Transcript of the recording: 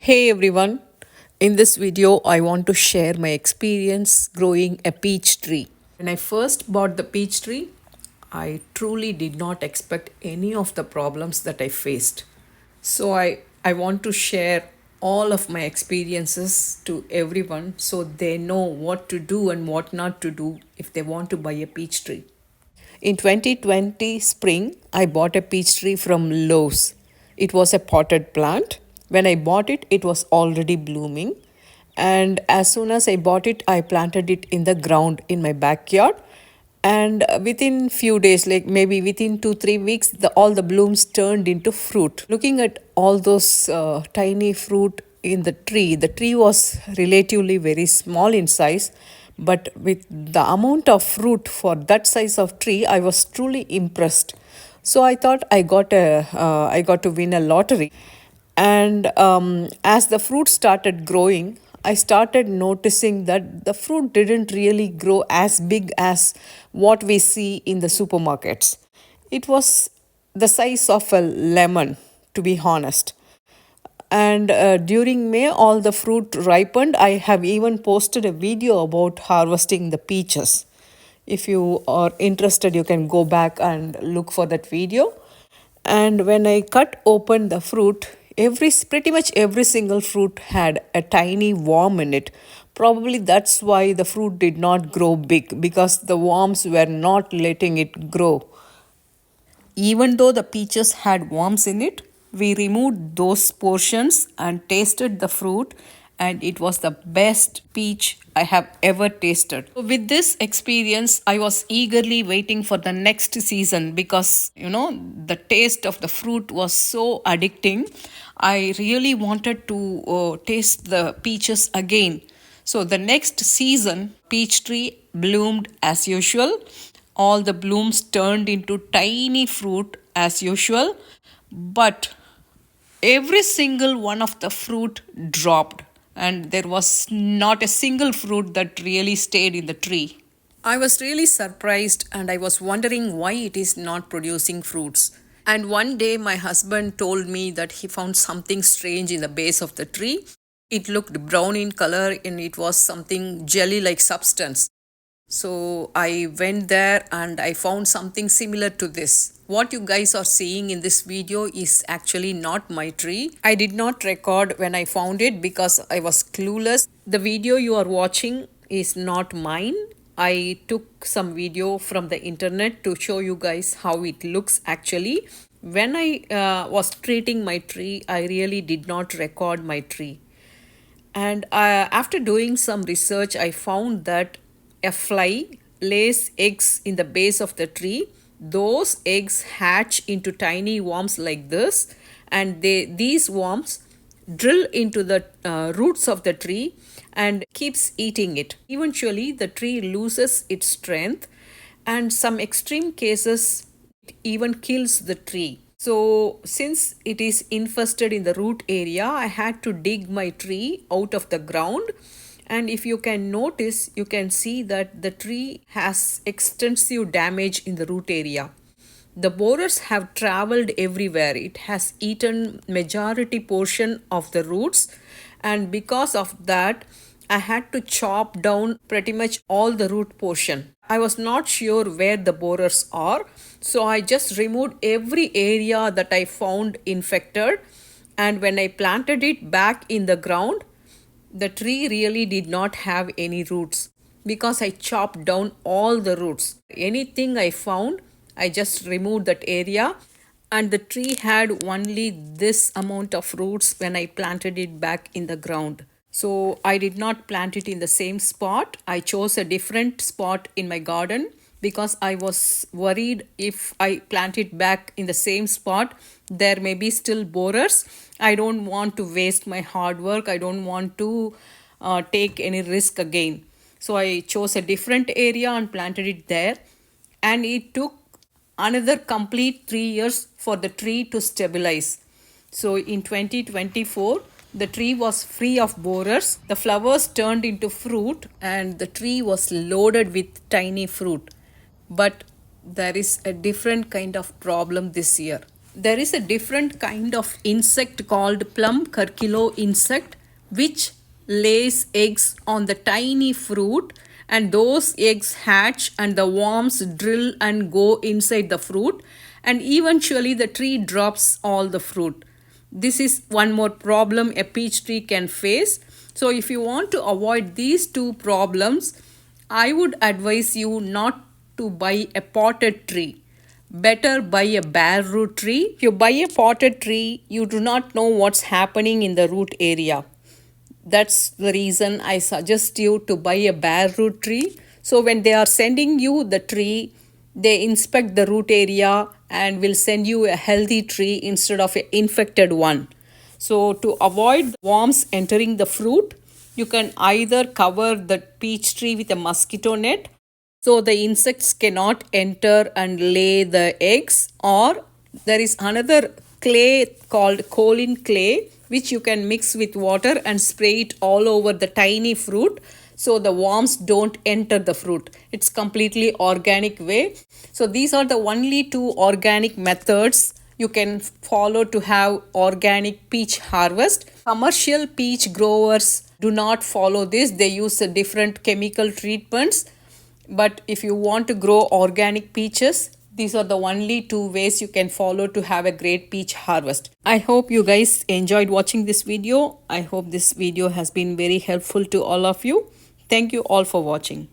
Hey everyone, in this video I want to share my experience growing a peach tree. When I first bought the peach tree, I truly did not expect any of the problems that I faced. So I want to share all of my experiences to everyone so they know what to do and what not to do if they want to buy a peach tree. In 2020 spring, I bought a peach tree from Lowe's. It was a potted plant. When I bought it, it was already blooming. And as soon as I bought it, I planted it in the ground in my backyard. And within few days, like maybe within 2 3 weeks, all the blooms turned into fruit. Looking at all those tiny fruit in the tree was relatively very small in size, but with the amount of fruit for that size of tree, I was truly impressed. So I thought I got to win a lottery. And as the fruit started growing, I started noticing that the fruit didn't really grow as big as what we see in the supermarkets. It was the size of a lemon, to be honest. And during May, all the fruit ripened. I have even posted a video about harvesting the peaches. If you are interested, you can go back and look for that video. And when I cut open the fruit, pretty much every single fruit had a tiny worm in it. Probably that's why the fruit did not grow big, because the worms were not letting it grow. Even though the peaches had worms in it, we removed those portions and tasted the fruit, and it was the best peach I have ever tasted. So with this experience, I was eagerly waiting for the next season because, the taste of the fruit was so addicting. I really wanted to taste the peaches again. So the next season, peach tree bloomed as usual. All the blooms turned into tiny fruit as usual, but every single one of the fruit dropped, and there was not a single fruit that really stayed in the tree. I was really surprised and I was wondering why it is not producing fruits. And one day my husband told me that he found something strange in the base of the tree. It looked brown in color and it was something jelly like substance. So I went there and I found something similar to this. What you guys are seeing in this video is actually not my tree. I did not record when I found it because I was clueless. The video you are watching is not mine. I took some video from the internet to show you guys how it looks actually. When I was treating my tree, I really did not record my tree. And after doing some research, I found that a fly lays eggs in the base of the tree. Those eggs hatch into tiny worms like this, and these worms drill into the roots of the tree and keeps eating it. Eventually, the tree loses its strength, and some extreme cases it even kills the tree. So, since it is infested in the root area, I had to dig my tree out of the ground. And if you can notice, you can see that the tree has extensive damage in the root area. The borers have traveled everywhere. It has eaten majority portion of the roots, and because of that, I had to chop down pretty much all the root portion. I was not sure where the borers are, so I just removed every area that I found infected. And when I planted it back in the ground, the tree really did not have any roots because I chopped down all the roots. Anything I found, I just removed that area, and the tree had only this amount of roots when I planted it back in the ground. So I did not plant it in the same spot. I chose a different spot in my garden because I was worried if I plant it back in the same spot, there may be still borers. I don't want to waste my hard work. I don't want to take any risk again. So I chose a different area and planted it there. And it took another complete 3 years for the tree to stabilize. So in 2024, the tree was free of borers. The flowers turned into fruit and the tree was loaded with tiny fruit. But there is a different kind of problem this year. There is a different kind of insect called plum curculio insect which lays eggs on the tiny fruit, and those eggs hatch and the worms drill and go inside the fruit, and eventually the tree drops all the fruit. This is one more problem a peach tree can face. So if you want to avoid these two problems, I would advise you not to buy a potted tree. Better buy a bare root tree. If you buy a potted tree, you do not know what's happening in the root area. That's the reason I suggest you to buy a bare root tree. So when they are sending you the tree, they inspect the root area and will send you a healthy tree instead of an infected one. So to avoid worms entering the fruit, you can either cover the peach tree with a mosquito net so the insects cannot enter and lay the eggs, or there is another clay called choline clay which you can mix with water and spray it all over the tiny fruit so the worms don't enter the fruit. It's completely organic way. So these are the only two organic methods you can follow to have organic peach harvest. Commercial peach growers do not follow this. They use different chemical treatments, but if you want to grow organic peaches, these are the only two ways you can follow to have a great peach harvest. I hope you guys enjoyed watching this video. I hope this video has been very helpful to all of you. Thank you all for watching.